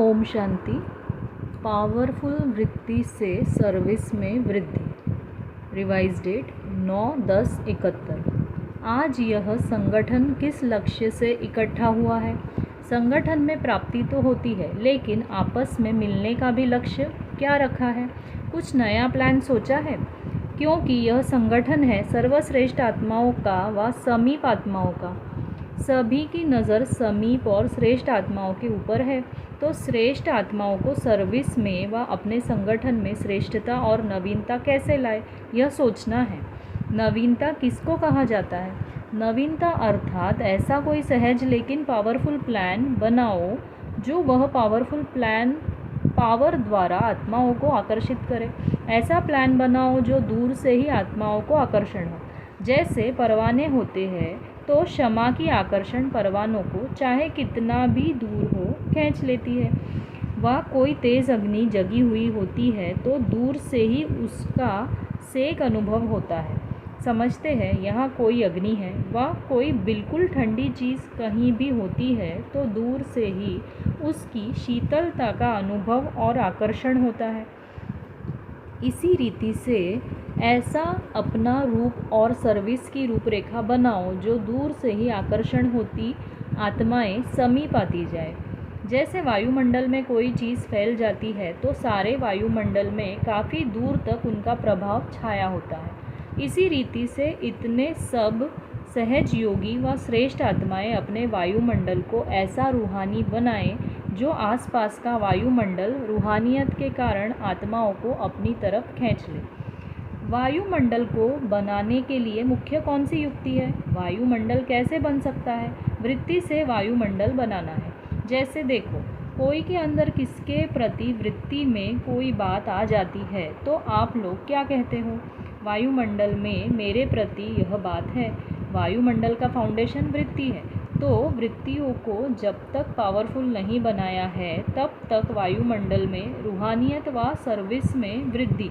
Om Shanti. Powerful वृत्ति से service में वृद्धि। Revise date 9/10/71। आज यह संगठन किस लक्ष्य से इकट्ठा हुआ है? संगठन में प्राप्ति तो होती है, लेकिन आपस में मिलने का भी लक्ष्य क्या रखा है? कुछ नया प्लान सोचा है? क्योंकि यह संगठन है सर्वश्रेष्ठ आत्माओं का व समीप आत्माओं का। सभी की नज़र समीप और श्रेष्ठ आत्माओं के ऊपर है, तो श्रेष्ठ आत्माओं को सर्विस में व अपने संगठन में श्रेष्ठता और नवीनता कैसे लाए, यह सोचना है। नवीनता किसको कहा जाता है? नवीनता अर्थात ऐसा कोई सहज लेकिन पावरफुल प्लान बनाओ जो वह पावरफुल प्लान पावर द्वारा आत्माओं को आकर्षित करे। ऐसा प्लान बनाओ जो दूर से ही आत्माओं को आकर्षण हो। जैसे परवाने होते हैं तो क्षमा की आकर्षण परवानों को चाहे कितना भी दूर हो खींच लेती है। वह कोई तेज़ अग्नि जगी हुई होती है तो दूर से ही उसका सेक अनुभव होता है। समझते हैं यहाँ कोई अग्नि है। वह कोई बिल्कुल ठंडी चीज़ कहीं भी होती है तो दूर से ही उसकी शीतलता का अनुभव और आकर्षण होता है। इसी रीति से ऐसा अपना रूप और सर्विस की रूपरेखा बनाओ जो दूर से ही आकर्षण होती आत्माएं समीप आती जाए। जैसे वायुमंडल में कोई चीज़ फैल जाती है तो सारे वायुमंडल में काफ़ी दूर तक उनका प्रभाव छाया होता है। इसी रीति से इतने सब सहज योगी व श्रेष्ठ आत्माएं अपने वायुमंडल को ऐसा रूहानी बनाएं जो आसपास का वायुमंडल रूहानियत के कारण आत्माओं को अपनी तरफ खींच ले। वायुमंडल को बनाने के लिए मुख्य कौन सी युक्ति है? वायुमंडल कैसे बन सकता है? वृत्ति से वायुमंडल बनाना है। जैसे देखो, कोई के अंदर किसके प्रति वृत्ति में कोई बात आ जाती है तो आप लोग क्या कहते हो? वायुमंडल में मेरे प्रति यह बात है। वायुमंडल का फाउंडेशन वृत्ति है, तो वृत्तियों को जब तक पावरफुल नहीं बनाया है तब तक वायुमंडल में रूहानियत व सर्विस में वृद्धि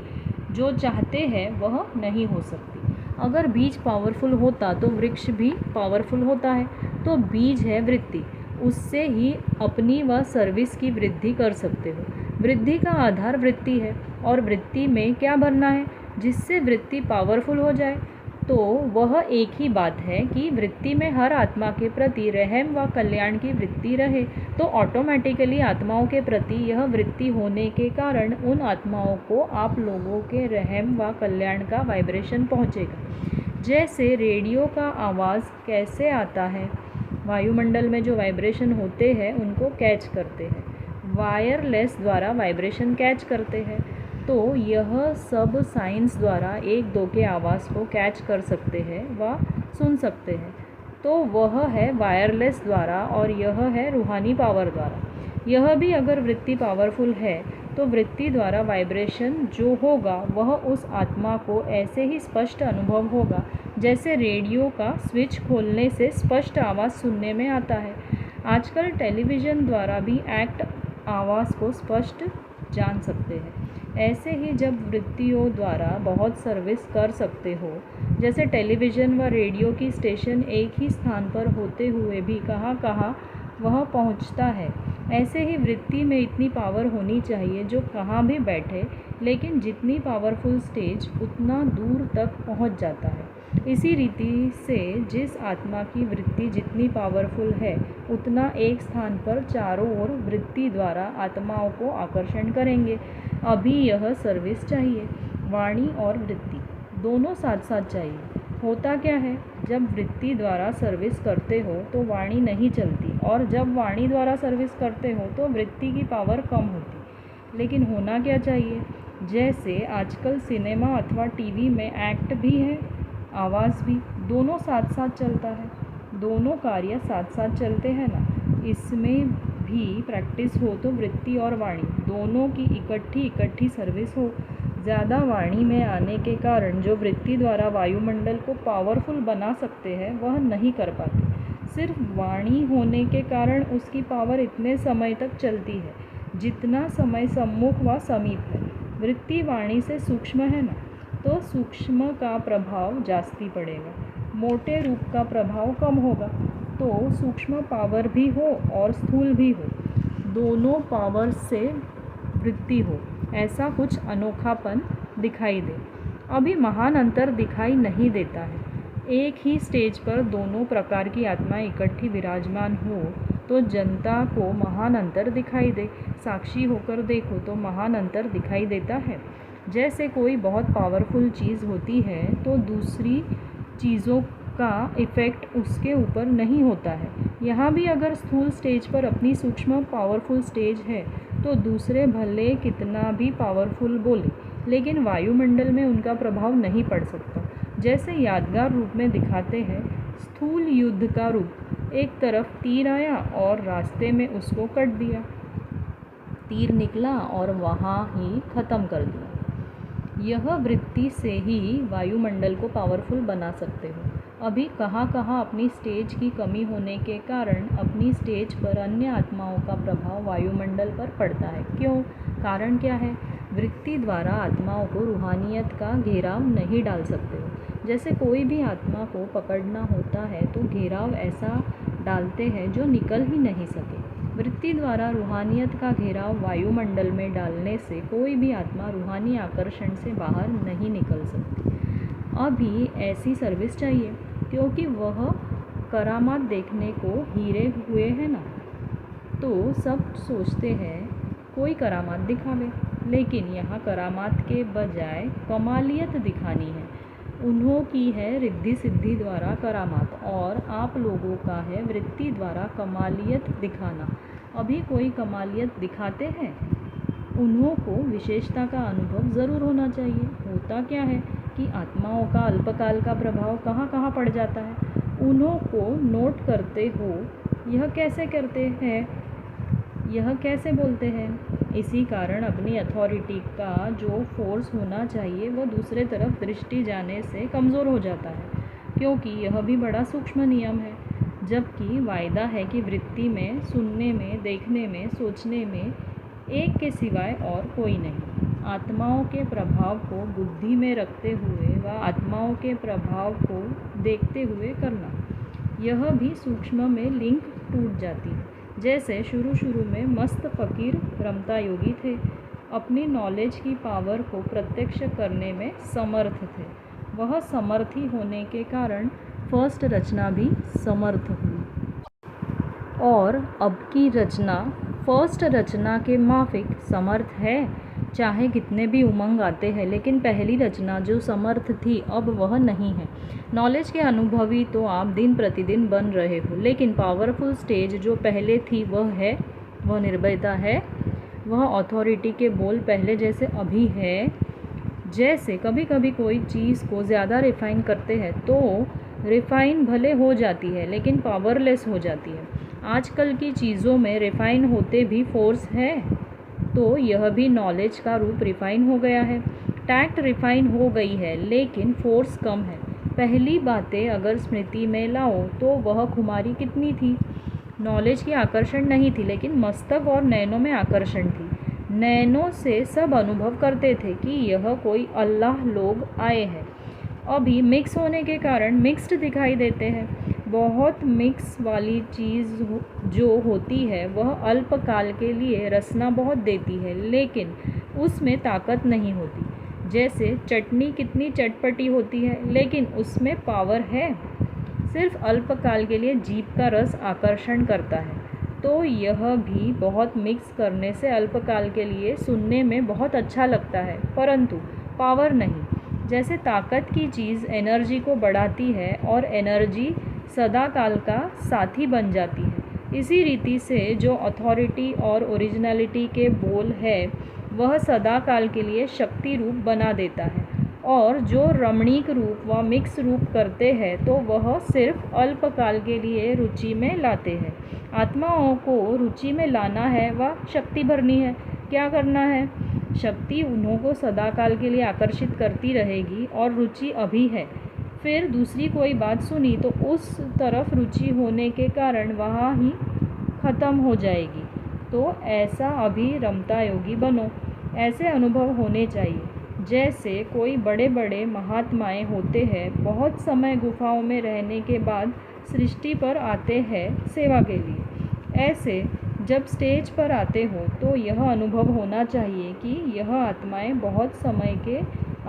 जो चाहते हैं वह नहीं हो सकती। अगर बीज पावरफुल होता तो वृक्ष भी पावरफुल होता है। तो बीज है वृत्ति, उससे ही अपनी व सर्विस की वृद्धि कर सकते हो। वृद्धि का आधार वृत्ति है और वृत्ति में क्या भरना है जिससे वृत्ति पावरफुल हो जाए? तो वह एक ही बात है कि वृत्ति में हर आत्मा के प्रति रहम व कल्याण की वृत्ति रहे, तो ऑटोमेटिकली आत्माओं के प्रति यह वृत्ति होने के कारण उन आत्माओं को आप लोगों के रहम व कल्याण का वाइब्रेशन पहुँचेगा। जैसे रेडियो का आवाज़ कैसे आता है? वायुमंडल में जो वाइब्रेशन होते हैं उनको कैच करते हैं, वायरलेस द्वारा वाइब्रेशन कैच करते हैं। तो यह सब साइंस द्वारा एक दो के आवाज़ को कैच कर सकते हैं व सुन सकते हैं, तो वह है वायरलेस द्वारा और यह है रूहानी पावर द्वारा। यह भी अगर वृत्ति पावरफुल है तो वृत्ति द्वारा वाइब्रेशन जो होगा वह उस आत्मा को ऐसे ही स्पष्ट अनुभव होगा जैसे रेडियो का स्विच खोलने से स्पष्ट आवाज़ सुनने में आता है। आजकल टेलीविज़न द्वारा भी एक्ट आवाज़ को स्पष्ट जान सकते हैं। ऐसे ही जब वृत्तियों द्वारा बहुत सर्विस कर सकते हो, जैसे टेलीविज़न व रेडियो की स्टेशन एक ही स्थान पर होते हुए भी कहाँ कहाँ वह पहुँचता है, ऐसे ही वृत्ति में इतनी पावर होनी चाहिए जो कहाँ भी बैठे, लेकिन जितनी पावरफुल स्टेज उतना दूर तक पहुँच जाता है। इसी रीति से जिस आत्मा की वृत्ति जितनी पावरफुल है उतना एक स्थान पर चारों ओर वृत्ति द्वारा आत्माओं को आकर्षण करेंगे। अभी यह सर्विस चाहिए। वाणी और वृत्ति दोनों साथ साथ चाहिए। होता क्या है, जब वृत्ति द्वारा सर्विस करते हो तो वाणी नहीं चलती, और जब वाणी द्वारा सर्विस करते हो तो वृत्ति की पावर कम होती। लेकिन होना क्या चाहिए? जैसे आजकल सिनेमा अथवा टीवी में एक्ट भी है, आवाज़ भी, दोनों साथ साथ चलता है। दोनों कार्य साथ साथ चलते हैं ना। इसमें भी प्रैक्टिस हो तो वृत्ति और वाणी दोनों की इकट्ठी सर्विस हो। ज़्यादा वाणी में आने के कारण जो वृत्ति द्वारा वायुमंडल को पावरफुल बना सकते हैं वह नहीं कर पाते। सिर्फ वाणी होने के कारण उसकी पावर इतने समय तक चलती है जितना समय सम्मुख व समीप है। वृत्ति वाणी से सूक्ष्म है ना, तो सूक्ष्म का प्रभाव जास्ती पड़ेगा, मोटे रूप का प्रभाव कम होगा। तो सूक्ष्म पावर भी हो और स्थूल भी हो, दोनों पावर्स से वृत्ति हो, ऐसा कुछ अनोखापन दिखाई दे। अभी महान अंतर दिखाई नहीं देता है। एक ही स्टेज पर दोनों प्रकार की आत्माएं इकट्ठी विराजमान हो तो जनता को महान अंतर दिखाई दे। साक्षी होकर देखो तो महान अंतर दिखाई देता है। जैसे कोई बहुत पावरफुल चीज़ होती है तो दूसरी चीज़ों का इफ़ेक्ट उसके ऊपर नहीं होता है। यहाँ भी अगर स्थूल स्टेज पर अपनी सूक्ष्म पावरफुल स्टेज है तो दूसरे भले कितना भी पावरफुल बोले, लेकिन वायुमंडल में उनका प्रभाव नहीं पड़ सकता। जैसे यादगार रूप में दिखाते हैं, स्थूल युद्ध का रूप। एक तरफ तीर आया और रास्ते में उसको कट दिया, तीर निकला और वहाँ ही ख़त्म कर दिया। यह वृत्ति से ही वायुमंडल को पावरफुल बना सकते हो। अभी कहाँ कहाँ अपनी स्टेज की कमी होने के कारण अपनी स्टेज पर अन्य आत्माओं का प्रभाव वायुमंडल पर पड़ता है। क्यों? कारण क्या है? वृत्ति द्वारा आत्माओं को रूहानियत का घेराव नहीं डाल सकते हो। जैसे कोई भी आत्मा को पकड़ना होता है तो घेराव ऐसा डालते हैं जो निकल ही नहीं सके। वृत्ति द्वारा रूहानियत का घेराव वायुमंडल में डालने से कोई भी आत्मा रूहानी आकर्षण से बाहर नहीं निकल सकती। अभी ऐसी सर्विस चाहिए, क्योंकि वह करामात देखने को हीरे हुए हैं ना, तो सब सोचते हैं कोई करामात दिखावे, लेकिन यहाँ करामात के बजाय कमालियत दिखानी है। उन्हों की है रिद्धि सिद्धि द्वारा करामात और आप लोगों का है वृत्ति द्वारा कमालियत दिखाना। अभी कोई कमालियत दिखाते हैं, उन्हों को विशेषता का अनुभव ज़रूर होना चाहिए। होता क्या है कि आत्माओं का अल्पकाल का प्रभाव कहाँ कहाँ पड़ जाता है, उन्हों को नोट करते हो। यह कैसे करते हैं, यह कैसे बोलते हैं? इसी कारण अपनी अथॉरिटी का जो फोर्स होना चाहिए वह दूसरे तरफ दृष्टि जाने से कमज़ोर हो जाता है, क्योंकि यह भी बड़ा सूक्ष्म नियम है। जबकि वायदा है कि वृत्ति में, सुनने में, देखने में, सोचने में एक के सिवाय और कोई नहीं। आत्माओं के प्रभाव को बुद्धि में रखते हुए व आत्माओं के प्रभाव को देखते हुए करना, यह भी सूक्ष्म में लिंक टूट जाती है। जैसे शुरू में मस्त फ़कीर रमता योगी थे, अपनी नॉलेज की पावर को प्रत्यक्ष करने में समर्थ थे। वह समर्थी होने के कारण फर्स्ट रचना भी समर्थ हुई और अब की रचना फर्स्ट रचना के माफिक समर्थ है। चाहे कितने भी उमंग आते हैं, लेकिन पहली रचना जो समर्थ थी अब वह नहीं है। नॉलेज के अनुभवी तो आप दिन प्रतिदिन बन रहे हो, लेकिन पावरफुल स्टेज जो पहले थी वह है, वह निर्भयता है, वह अथॉरिटी के बोल पहले जैसे अभी है। जैसे कभी कभी कोई चीज़ को ज़्यादा रिफ़ाइन करते हैं तो रिफ़ाइन भले हो जाती है लेकिन पावरलेस हो जाती है। आजकल की चीज़ों में रिफ़ाइन होते भी फोर्स है, तो यह भी नॉलेज का रूप रिफ़ाइन हो गया है। टैक्ट रिफ़ाइन हो गई है लेकिन फोर्स कम है। पहली बातें अगर स्मृति में लाओ तो वह खुमारी कितनी थी? नॉलेज की आकर्षण नहीं थी, लेकिन मस्तक और नैनों में आकर्षण थी। नैनों से सब अनुभव करते थे कि यह कोई अल्लाह लोग आए हैं। अभी मिक्स होने के कारण मिक्स्ड दिखाई देते हैं। बहुत मिक्स वाली चीज़ जो होती है वह अल्पकाल के लिए रसना बहुत देती है, लेकिन उसमें ताकत नहीं होती। जैसे चटनी कितनी चटपटी होती है, लेकिन उसमें पावर है। सिर्फ अल्पकाल के लिए जीभ का रस आकर्षण करता है। तो यह भी बहुत मिक्स करने से अल्पकाल के लिए सुनने में बहुत अच्छा लगता है, परंतु पावर नहीं। जैसे ताकत की चीज़ एनर्जी को बढ़ाती है और एनर्जी सदा काल का साथी बन जाती है। इसी रीति से जो अथॉरिटी और ओरिजिनलिटी के बोल है वह सदा काल के लिए शक्ति रूप बना देता है, और जो रमणीक रूप व मिक्स रूप करते हैं तो वह सिर्फ अल्पकाल के लिए रुचि में लाते हैं। आत्माओं को रुचि में लाना है व शक्ति भरनी है। क्या करना है? शक्ति उन्हों को सदा काल के लिए आकर्षित करती रहेगी और रुचि अभी है। फिर दूसरी कोई बात सुनी तो उस तरफ रुचि होने के कारण वहाँ ही ख़त्म हो जाएगी। तो ऐसा अभी रमता योगी बनो। ऐसे अनुभव होने चाहिए। जैसे कोई बड़े बड़े महात्माएं होते हैं, बहुत समय गुफाओं में रहने के बाद सृष्टि पर आते हैं सेवा के लिए। ऐसे जब स्टेज पर आते हो तो यह अनुभव होना चाहिए कि यह आत्माएं बहुत समय के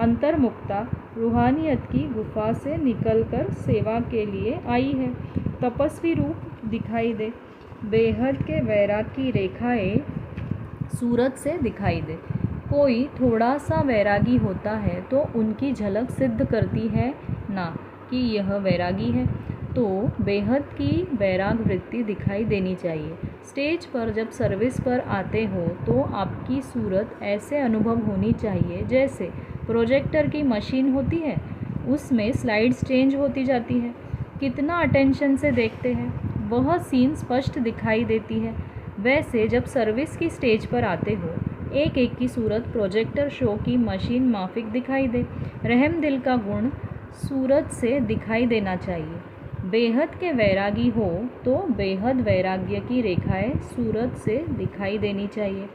अंतर्मुक्ता रूहानियत की गुफा से निकलकर सेवा के लिए आई है। तपस्वी रूप दिखाई दे, बेहद के वैराग की रेखाएं सूरत से दिखाई दे। कोई थोड़ा सा वैरागी होता है तो उनकी झलक सिद्ध करती है ना कि यह वैरागी है, तो बेहद की वैराग वृत्ति दिखाई देनी चाहिए। स्टेज पर जब सर्विस पर आते हो तो आपकी सूरत ऐसे अनुभव होनी चाहिए जैसे प्रोजेक्टर की मशीन होती है, उसमें स्लाइड्स चेंज होती जाती है, कितना अटेंशन से देखते हैं, वह सीन स्पष्ट दिखाई देती है। वैसे जब सर्विस की स्टेज पर आते हो एक एक की सूरत प्रोजेक्टर शो की मशीन माफिक दिखाई दे। रहम दिल का गुण सूरत से दिखाई देना चाहिए। बेहद के वैरागी हो तो बेहद वैराग्य की रेखाएं सूरत से दिखाई देनी चाहिए।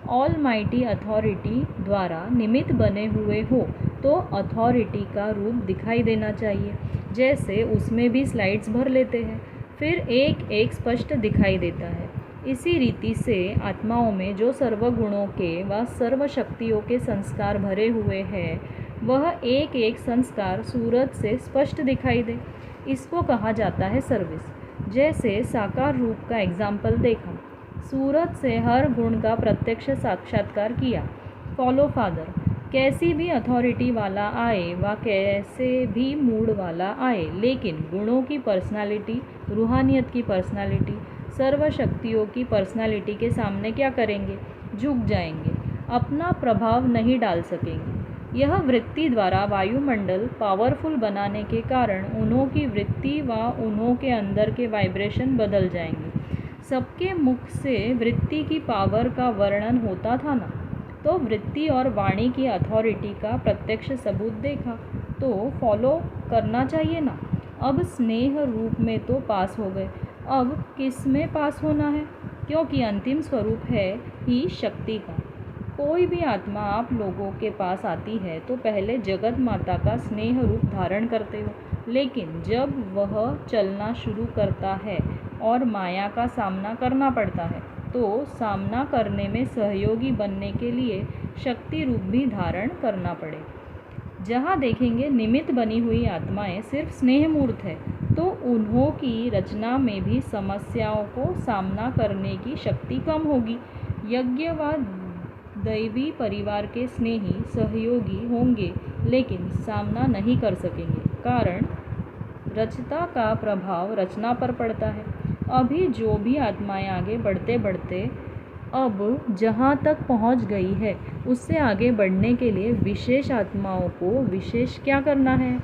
ऑल माइटी अथॉरिटी द्वारा निमित्त बने हुए हो तो अथॉरिटी का रूप दिखाई देना चाहिए, जैसे उसमें भी स्लाइड्स भर लेते हैं, फिर एक एक स्पष्ट दिखाई देता है। इसी रीति से आत्माओं में जो सर्वगुणों के व सर्व शक्तियों के संस्कार भरे हुए हैं, वह एक एक संस्कार सूरत से स्पष्ट दिखाई दे। इसको कहा जाता है सर्विस। जैसे साकार रूप का एग्जाम्पल देखा, सूरत से हर गुण का प्रत्यक्ष साक्षात्कार किया। फॉलो फादर, कैसी भी अथॉरिटी वाला आए व कैसे भी मूड वाला आए, लेकिन गुणों की पर्सनालिटी, रूहानियत की पर्सनालिटी, सर्व शक्तियों की पर्सनालिटी के सामने क्या करेंगे? झुक जाएंगे, अपना प्रभाव नहीं डाल सकेंगे। यह वृत्ति द्वारा वायुमंडल पावरफुल बनाने के कारण उन्हों की वृत्ति व उन्हों के अंदर के वाइब्रेशन बदल जाएंगे। सबके मुख से वृत्ति की पावर का वर्णन होता था ना, तो वृत्ति और वाणी की अथॉरिटी का प्रत्यक्ष सबूत देखा, तो फॉलो करना चाहिए ना। अब स्नेह रूप में तो पास हो गए, अब किस में पास होना है? क्योंकि अंतिम स्वरूप है ही शक्ति का। कोई भी आत्मा आप लोगों के पास आती है तो पहले जगत माता का स्नेह रूप धारण करते हो, लेकिन जब वह चलना शुरू करता है और माया का सामना करना पड़ता है, तो सामना करने में सहयोगी बनने के लिए शक्ति रूप भी धारण करना पड़े। जहाँ देखेंगे निमित्त बनी हुई आत्माएं सिर्फ स्नेह मूर्त है, तो उन्हों की रचना में भी समस्याओं को सामना करने की शक्ति कम होगी। यज्ञ व दैवी परिवार के स्नेही सहयोगी होंगे, लेकिन सामना नहीं कर सकेंगे, कारण रचता का प्रभाव रचना पर पड़ता है। अभी जो भी आत्माएं आगे बढ़ते बढ़ते अब जहाँ तक पहुँच गई है, उससे आगे बढ़ने के लिए विशेष आत्माओं को विशेष क्या करना है?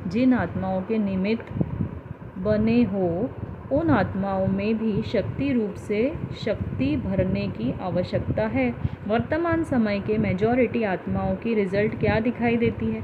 जिन आत्माओं के निमित्त बने हो उन आत्माओं में भी शक्ति रूप से शक्ति भरने की आवश्यकता है। वर्तमान समय के मेजॉरिटी आत्माओं की रिजल्ट क्या दिखाई देती है?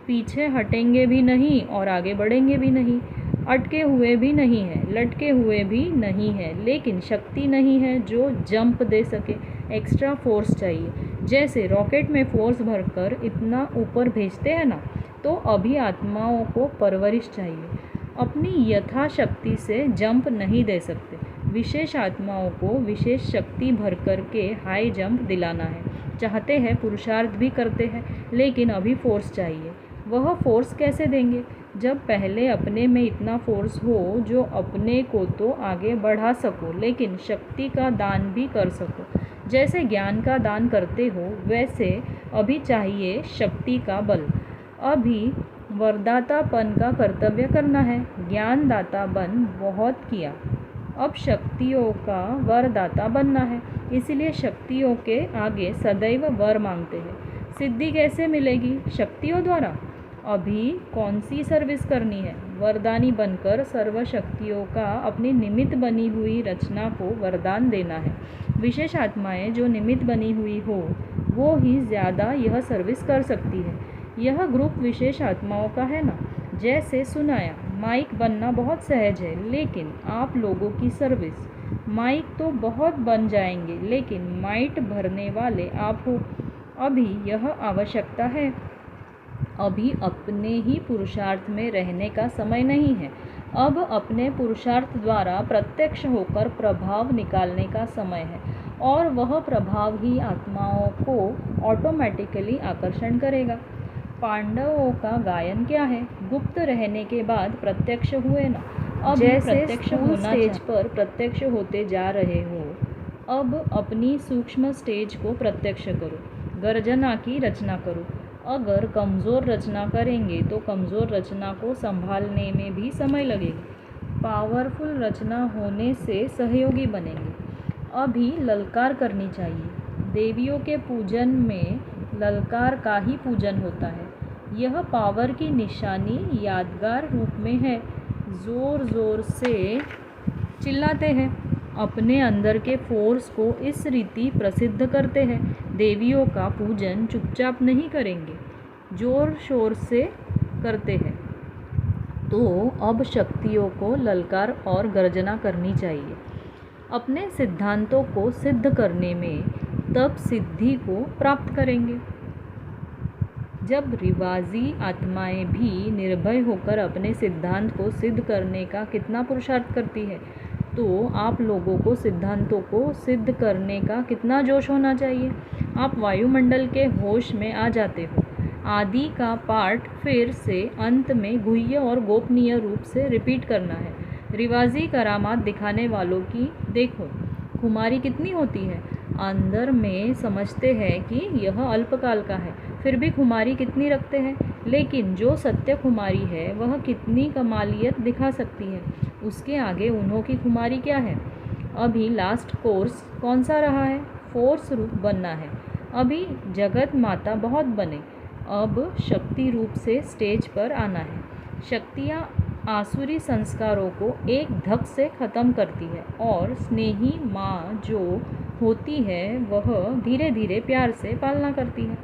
पीछे हटेंगे भी नहीं और आगे बढ़ेंगे भी नहीं, अटके हुए भी नहीं है, लटके हुए भी नहीं है, लेकिन शक्ति नहीं है जो जंप दे सके। एक्स्ट्रा फोर्स चाहिए। जैसे रॉकेट में फोर्स भरकर इतना ऊपर भेजते हैं ना, तो अभी आत्माओं को परवरिश चाहिए। अपनी यथाशक्ति से जंप नहीं दे सकते। विशेष आत्माओं को विशेष शक्ति भर कर के हाई जंप दिलाना है। चाहते हैं, पुरुषार्थ भी करते हैं, लेकिन अभी फोर्स चाहिए। वह फोर्स कैसे देंगे? जब पहले अपने में इतना फोर्स हो जो अपने को तो आगे बढ़ा सको, लेकिन शक्ति का दान भी कर सको। जैसे ज्ञान का दान करते हो, वैसे अभी चाहिए शक्ति का बल। अभी वरदातापन का कर्तव्य करना है। ज्ञानदाता बन बहुत किया, अब शक्तियों का वरदाता बनना है। इसलिए शक्तियों के आगे सदैव वर मांगते हैं। सिद्धि कैसे मिलेगी? शक्तियों द्वारा। अभी कौन सी सर्विस करनी है? वरदानी बनकर सर्व शक्तियों का अपनी निमित्त बनी हुई रचना को वरदान देना है। विशेष आत्माएं जो निमित्त बनी हुई हो, वो ही ज़्यादा यह सर्विस कर सकती है। यह ग्रुप विशेष आत्माओं का है ना। जैसे सुनाया, माइक बनना बहुत सहज है, लेकिन आप लोगों की सर्विस। माइक तो बहुत बन जाएंगे, लेकिन माइट भरने वाले आप हो। अभी यह आवश्यकता है। अभी अपने ही पुरुषार्थ में रहने का समय नहीं है। अब अपने पुरुषार्थ द्वारा प्रत्यक्ष होकर प्रभाव निकालने का समय है और वह प्रभाव ही आत्माओं को ऑटोमेटिकली आकर्षण करेगा। पांडवों का गायन क्या है? गुप्त रहने के बाद प्रत्यक्ष हुए ना। अब जैसे प्रत्यक्ष होना स्टेज पर प्रत्यक्ष होते जा रहे हो, अब अपनी सूक्ष्म स्टेज को प्रत्यक्ष करो। गर्जना की रचना करो। अगर कमज़ोर रचना करेंगे तो कमज़ोर रचना को संभालने में भी समय लगेगा। पावरफुल रचना होने से सहयोगी बनेंगे। अभी ललकार करनी चाहिए। देवियों के पूजन में ललकार का ही पूजन होता है। यह पावर की निशानी यादगार रूप में है। ज़ोर ज़ोर से चिल्लाते हैं, अपने अंदर के फोर्स को इस रीति प्रसिद्ध करते हैं। देवियों का पूजन चुपचाप नहीं करेंगे, जोर शोर से करते हैं। तो अब शक्तियों को ललकार और गर्जना करनी चाहिए। अपने सिद्धांतों को सिद्ध करने में तब सिद्धि को प्राप्त करेंगे। जब रिवाजी आत्माएं भी निर्भय होकर अपने सिद्धांत को सिद्ध करने का कितना पुरुषार्थ करती है, तो आप लोगों को सिद्धांतों को सिद्ध करने का कितना जोश होना चाहिए। आप वायुमंडल के होश में आ जाते हो। आदि का पाठ फिर से अंत में गुह्य और गोपनीय रूप से रिपीट करना है। रिवाजी करामात दिखाने वालों की देखो, खुमारी कितनी होती है। अंदर में समझते हैं कि यह अल्पकाल का है, फिर भी खुमारी कितनी रखते हैं। लेकिन जो सत्य खुमारी है वह कितनी कमालियत दिखा सकती है, उसके आगे उन्हों की खुमारी क्या है। अभी लास्ट कोर्स कौन सा रहा है? फोर्स रूप बनना है। अभी जगत माता बहुत बने, अब शक्ति रूप से स्टेज पर आना है। शक्तियाँ आसुरी संस्कारों को एक धक से ख़त्म करती है और स्नेही माँ जो होती है वह धीरे धीरे प्यार से पालना करती है।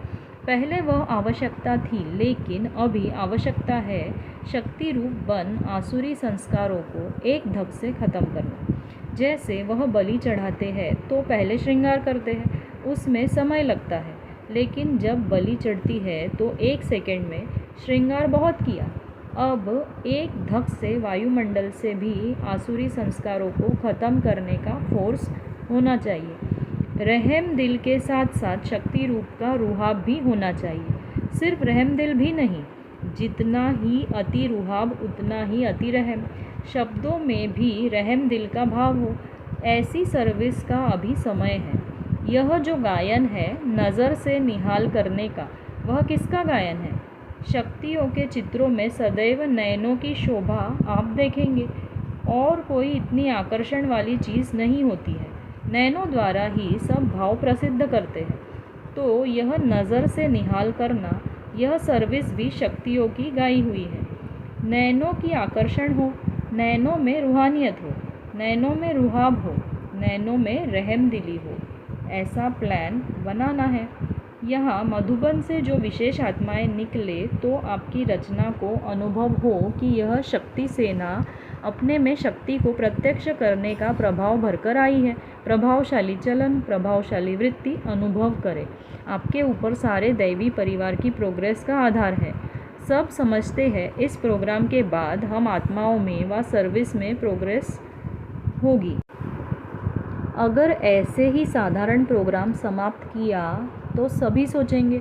पहले वह आवश्यकता थी, लेकिन अभी आवश्यकता है शक्ति रूप बन आसुरी संस्कारों को एक धक से ख़त्म करना। जैसे वह बलि चढ़ाते हैं तो पहले श्रृंगार करते हैं, उसमें समय लगता है, लेकिन जब बलि चढ़ती है तो 1 सेकंड में श्रृंगार बहुत किया। अब एक धक से वायुमंडल से भी आसुरी संस्कारों को ख़त्म करने का फोर्स होना चाहिए। रहम दिल के साथ साथ शक्ति रूप का रुहाब भी होना चाहिए। सिर्फ रहम दिल भी नहीं, जितना ही अति रुहाब उतना ही अति रहम। शब्दों में भी रहम दिल का भाव हो, ऐसी सर्विस का अभी समय है। यह जो गायन है नज़र से निहाल करने का, वह किसका गायन है? शक्तियों के चित्रों में सदैव नयनों की शोभा आप देखेंगे, और कोई इतनी आकर्षण वाली चीज़ नहीं होती है। नयनों द्वारा ही सब भाव प्रसिद्ध करते हैं। तो यह नज़र से निहाल करना, यह सर्विस भी शक्तियों की गाई हुई है। नयनों की आकर्षण हो, नयनों में रूहानियत हो, नयनों में रुहाब हो, नयनों में रहम दिली हो, ऐसा प्लान बनाना है। यहाँ मधुबन से जो विशेष आत्माएं निकले तो आपकी रचना को अनुभव हो कि यह शक्ति सेना अपने में शक्ति को प्रत्यक्ष करने का प्रभाव भरकर आई है। प्रभावशाली चलन, प्रभावशाली वृत्ति अनुभव करे। आपके ऊपर सारे दैवी परिवार की प्रोग्रेस का आधार है। सब समझते हैं इस प्रोग्राम के बाद हम आत्माओं में व सर्विस में प्रोग्रेस होगी। अगर ऐसे ही साधारण प्रोग्राम समाप्त किया तो सभी सोचेंगे,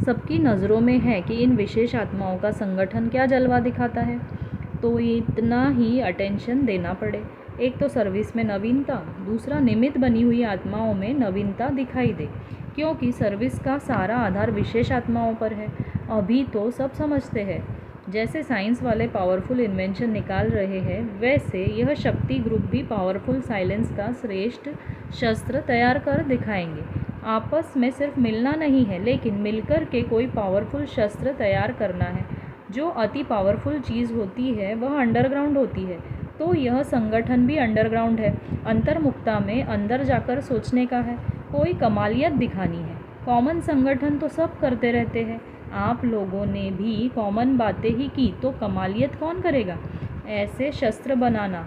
सबकी नज़रों में है कि इन विशेष आत्माओं का संगठन क्या जलवा दिखाता है, तो इतना ही अटेंशन देना पड़े। एक तो सर्विस में नवीनता, दूसरा निमित्त बनी हुई आत्माओं में नवीनता दिखाई दे, क्योंकि सर्विस का सारा आधार विशेष आत्माओं पर है। अभी तो सब समझते हैं। जैसे साइंस वाले पावरफुल इन्वेंशन निकाल रहे हैं, वैसे यह शक्ति ग्रुप भी पावरफुल साइलेंस का श्रेष्ठ शस्त्र तैयार कर दिखाएंगे। आपस में सिर्फ मिलना नहीं है, लेकिन मिलकर के कोई पावरफुल शस्त्र तैयार करना है। जो अति पावरफुल चीज़ होती है वह अंडरग्राउंड होती है, तो यह संगठन भी अंडरग्राउंड है। अंतर्मुक्ता में अंदर जाकर सोचने का है, कोई कमालियत दिखानी है। कॉमन संगठन तो सब करते रहते हैं, आप लोगों ने भी कॉमन बातें ही की, तो कमालियत कौन करेगा? ऐसे शस्त्र बनाना,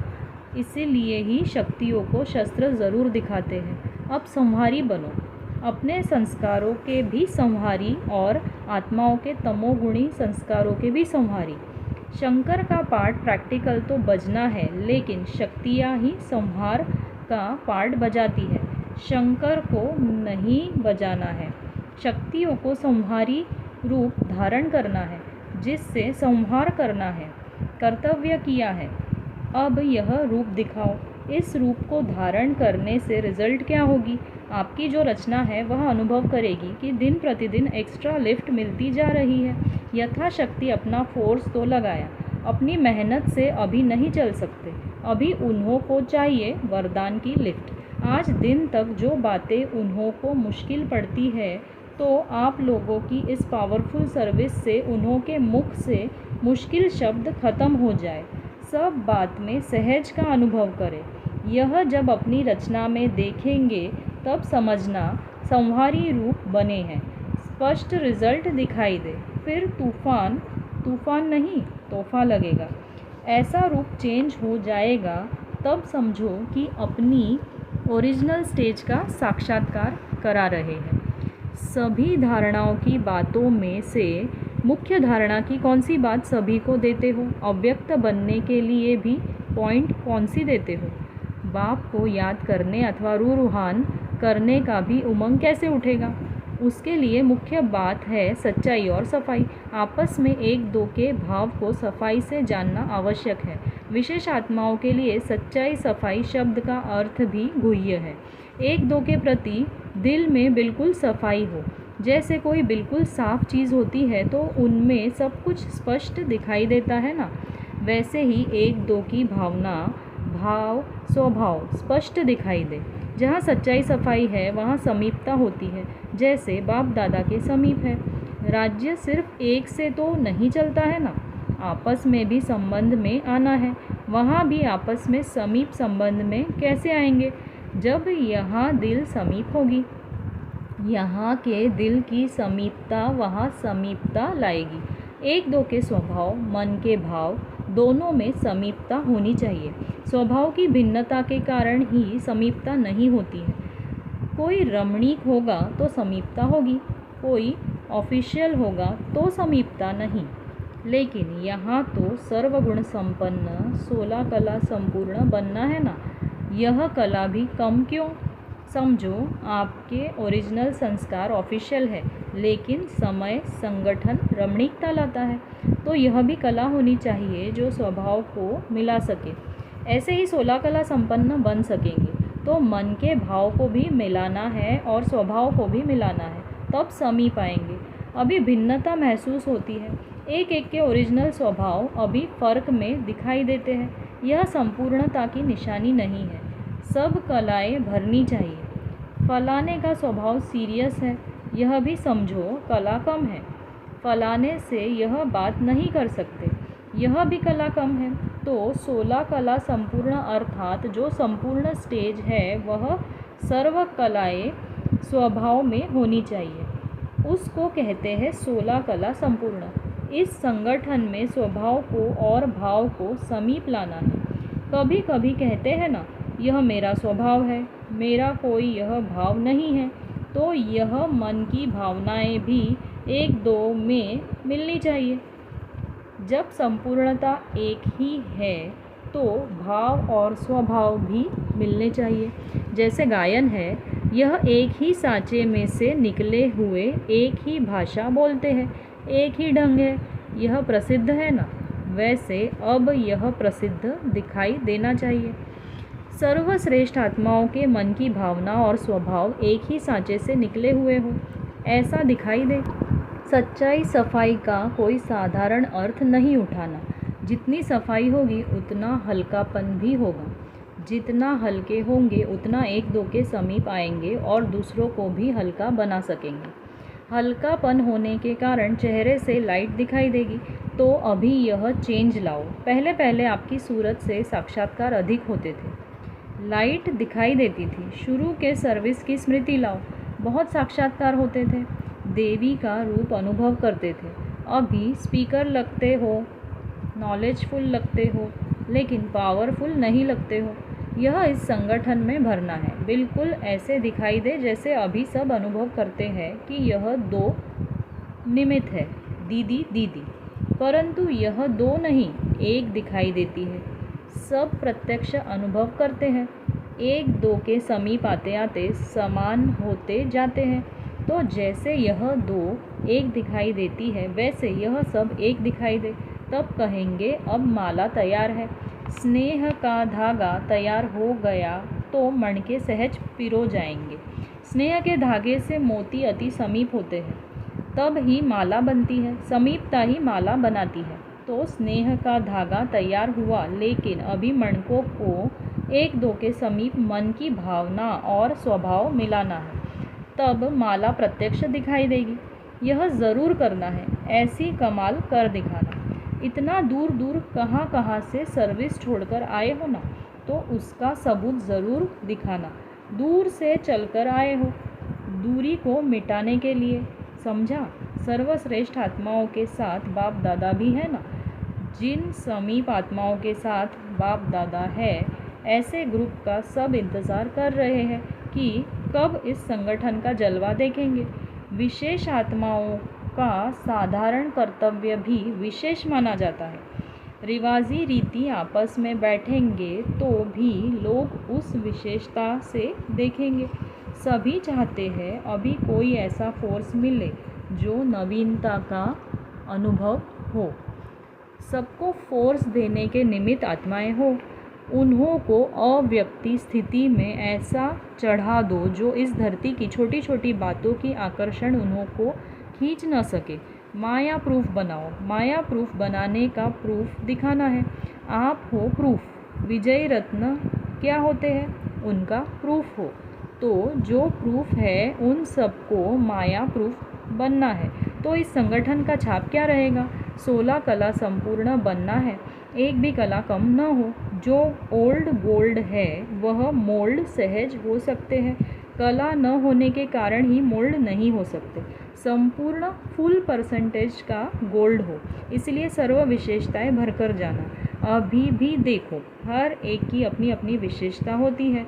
इसीलिए ही शक्तियों को शस्त्र ज़रूर दिखाते हैं। अब संहारी बनो, अपने संस्कारों के भी संहारी और आत्माओं के तमोगुणी संस्कारों के भी संहारी। शंकर का पार्ट प्रैक्टिकल तो बजना है, लेकिन शक्तियाँ ही संहार का पार्ट बजाती है। शंकर को नहीं बजाना है, शक्तियों को संहारी रूप धारण करना है, जिससे संहार करना है, कर्तव्य किया है। अब यह रूप दिखाओ। इस रूप को धारण करने से रिजल्ट क्या होगी? आपकी जो रचना है वह अनुभव करेगी कि दिन प्रतिदिन एक्स्ट्रा लिफ्ट मिलती जा रही है। यथाशक्ति अपना फोर्स तो लगाया, अपनी मेहनत से अभी नहीं चल सकते, अभी उन्हों को चाहिए वरदान की लिफ्ट। आज दिन तक जो बातें उन्हों को मुश्किल पड़ती है, तो आप लोगों की इस पावरफुल सर्विस से उन्हों के मुख से मुश्किल शब्द खत्म हो जाए, सब बात में सहज का अनुभव करें। यह जब अपनी रचना में देखेंगे तब समझना संहारी रूप बने हैं, स्पष्ट रिजल्ट दिखाई दे, फिर तूफान नहीं तोहफा लगेगा, ऐसा रूप चेंज हो जाएगा। तब समझो कि अपनी ओरिजिनल स्टेज का साक्षात्कार करा रहे हैं। सभी धारणाओं की बातों में से मुख्य धारणा की कौन सी बात सभी को देते हो? अव्यक्त बनने के लिए भी पॉइंट कौन सी देते हो? बाप को याद करने अथवा रूहान करने का भी उमंग कैसे उठेगा? उसके लिए मुख्य बात है सच्चाई और सफाई। आपस में एक दो के भाव को सफाई से जानना आवश्यक है। विशेष आत्माओं के लिए सच्चाई सफाई शब्द का अर्थ भी गुह्य है। एक दो के प्रति दिल में बिल्कुल सफाई हो। जैसे कोई बिल्कुल साफ चीज़ होती है तो उनमें सब कुछ स्पष्ट दिखाई देता है ना, वैसे ही एक दो की भावना, भाव, स्वभाव स्पष्ट दिखाई दे। जहाँ सच्चाई सफाई है वहाँ समीपता होती है, जैसे बाप दादा के समीप है। राज्य सिर्फ एक से तो नहीं चलता है ना, आपस में भी संबंध में आना है। वहाँ भी आपस में समीप संबंध में कैसे आएंगे? जब यहाँ दिल समीप होगी, यहाँ के दिल की समीपता वहाँ समीपता लाएगी। एक दो के स्वभाव, मन के भाव दोनों में समीपता होनी चाहिए। स्वभाव की भिन्नता के कारण ही समीपता नहीं होती है। कोई रमणीक होगा तो समीपता होगी, कोई ऑफिशियल होगा तो समीपता नहीं। लेकिन यहाँ तो सर्वगुण संपन्न 16 कला संपूर्ण बनना है ना, यह कला भी कम क्यों? समझो आपके ओरिजिनल संस्कार ऑफिशियल है, लेकिन समय संगठन रमणीकता लाता है, तो यह भी कला होनी चाहिए जो स्वभाव को मिला सके। ऐसे ही 16 कला संपन्न बन सकेंगे तो मन के भाव को भी मिलाना है और स्वभाव को भी मिलाना है, तब समीप आएंगे। अभी भिन्नता महसूस होती है, एक एक के ओरिजिनल स्वभाव अभी फर्क में दिखाई देते हैं। यह संपूर्णता की निशानी नहीं है, सब कलाएं भरनी चाहिए। फलाने का स्वभाव सीरियस है, यह भी समझो कला कम है। फलाने से यह बात नहीं कर सकते, यह भी कला कम है। तो 16 कला संपूर्ण अर्थात जो संपूर्ण स्टेज है वह सर्व कलाएं स्वभाव में होनी चाहिए, उसको कहते हैं 16 कला संपूर्ण। इस संगठन में स्वभाव को और भाव को समीप लाना है। कभी कभी कहते हैं ना, यह मेरा स्वभाव है, मेरा कोई यह भाव नहीं है, तो यह मन की भावनाएं भी एक दो में मिलनी चाहिए। जब संपूर्णता एक ही है तो भाव और स्वभाव भी मिलने चाहिए। जैसे गायन है, यह एक ही सांचे में से निकले हुए एक ही भाषा बोलते हैं, एक ही ढंग है, यह प्रसिद्ध है ना, वैसे अब यह प्रसिद्ध दिखाई देना चाहिए। सर्वश्रेष्ठ आत्माओं के मन की भावना और स्वभाव एक ही सांचे से निकले हुए हो, ऐसा दिखाई दे। सच्चाई सफाई का कोई साधारण अर्थ नहीं उठाना। जितनी सफाई होगी उतना हल्कापन भी होगा। जितना हल्के होंगे उतना एक दो के समीप आएंगे और दूसरों को भी हल्का बना सकेंगे। हल्कापन होने के कारण चेहरे से लाइट दिखाई देगी। तो अभी यह चेंज लाओ। पहले पहले आपकी सूरत से साक्षात्कार अधिक होते थे, लाइट दिखाई देती थी। शुरू के सर्विस की स्मृति लाओ, बहुत साक्षात्कार होते थे, देवी का रूप अनुभव करते थे। अभी स्पीकर लगते हो, नॉलेजफुल लगते हो, लेकिन पावरफुल नहीं लगते हो। यह इस संगठन में भरना है, बिल्कुल ऐसे दिखाई दे जैसे अभी सब अनुभव करते हैं कि यह दो निमित्त है, दीदी दीदी। परंतु यह दो नहीं, एक दिखाई देती है। सब प्रत्यक्ष अनुभव करते हैं, एक दो के समीप आते आते समान होते जाते हैं। तो जैसे यह दो एक दिखाई देती है, वैसे यह सब एक दिखाई दे, तब कहेंगे अब माला तैयार है। स्नेह का धागा तैयार हो गया तो मणके सहज पिरो जाएंगे। स्नेह के धागे से मोती अति समीप होते हैं, तब ही माला बनती है। समीपता ही माला बनाती है। तो स्नेह का धागा तैयार हुआ, लेकिन अभी मणकों को एक दो के समीप मन की भावना और स्वभाव मिलाना है, तब माला प्रत्यक्ष दिखाई देगी। यह ज़रूर करना है, ऐसी कमाल कर दिखाना। इतना दूर दूर कहाँ कहाँ से सर्विस छोड़कर आए हो ना, तो उसका सबूत ज़रूर दिखाना। दूर से चलकर आए हो, दूरी को मिटाने के लिए, समझा। सर्वश्रेष्ठ आत्माओं के साथ बाप दादा भी है ना। जिन समीप आत्माओं के साथ बाप दादा है, ऐसे ग्रुप का सब इंतज़ार कर रहे हैं कि कब इस संगठन का जलवा देखेंगे। विशेष आत्माओं का साधारण कर्तव्य भी विशेष माना जाता है। रिवाजी रीति आपस में बैठेंगे तो भी लोग उस विशेषता से देखेंगे। सभी चाहते हैं अभी कोई ऐसा फोर्स मिले जो नवीनता का अनुभव हो। सबको फोर्स देने के निमित्त आत्माएं हो। उन्हों को अव्यक्ति स्थिति में ऐसा चढ़ा दो जो इस धरती की छोटी छोटी बातों की आकर्षण उन्हों को खींच न सके। माया प्रूफ बनाओ। माया प्रूफ बनाने का प्रूफ दिखाना है। आप हो प्रूफ। विजय रत्न क्या होते हैं? उनका प्रूफ हो। तो जो प्रूफ है उन सबको माया प्रूफ बनना है। तो इस संगठन का छाप क्या रहेगा? 16 कला संपूर्ण बनना है, एक भी कला कम न हो। जो ओल्ड गोल्ड है वह मोल्ड सहज हो सकते हैं, कला न होने के कारण ही मोल्ड नहीं हो सकते। संपूर्ण फुल परसेंटेज का गोल्ड हो, इसलिए सर्व विशेषताएं भरकर जाना। अभी भी देखो, हर एक की अपनी अपनी विशेषता होती है।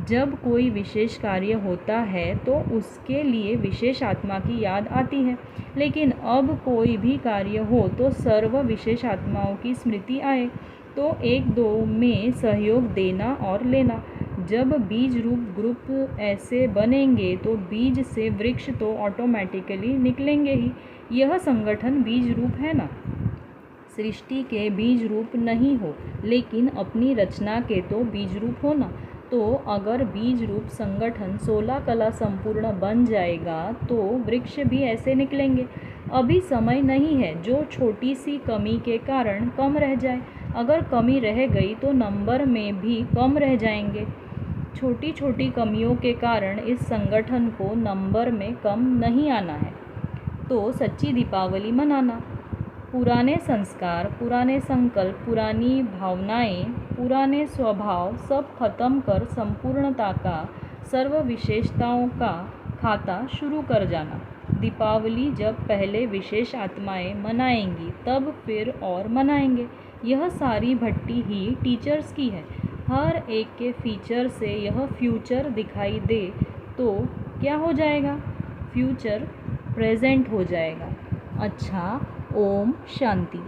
जब कोई विशेष कार्य होता है तो उसके लिए विशेष आत्मा की याद आती है, लेकिन अब कोई भी कार्य हो तो सर्व विशेष आत्माओं की स्मृति आए, तो एक दो में सहयोग देना और लेना। जब बीज रूप ग्रुप ऐसे बनेंगे तो बीज से वृक्ष तो ऑटोमेटिकली निकलेंगे ही। यह संगठन बीज रूप है ना। सृष्टि के बीज रूप नहीं हो, लेकिन अपनी रचना के तो बीज रूप हो ना। तो अगर बीज रूप संगठन 16 कला संपूर्ण बन जाएगा तो वृक्ष भी ऐसे निकलेंगे। अभी समय नहीं है जो छोटी सी कमी के कारण कम रह जाए। अगर कमी रह गई तो नंबर में भी कम रह जाएंगे। छोटी छोटी कमियों के कारण इस संगठन को नंबर में कम नहीं आना है। तो सच्ची दीपावली मनाना। पुराने संस्कार, पुराने संकल्प, पुरानी भावनाएं, पुराने स्वभाव सब खत्म कर संपूर्णता का, सर्व विशेषताओं का खाता शुरू कर जाना। दीपावली जब पहले विशेष आत्माएं मनाएंगी तब फिर और मनाएंगे। यह सारी भट्टी ही टीचर्स की है। हर एक के फीचर से यह फ्यूचर दिखाई दे तो क्या हो जाएगा? फ्यूचर प्रेजेंट हो जाएगा। अच्छा, ओम शांति।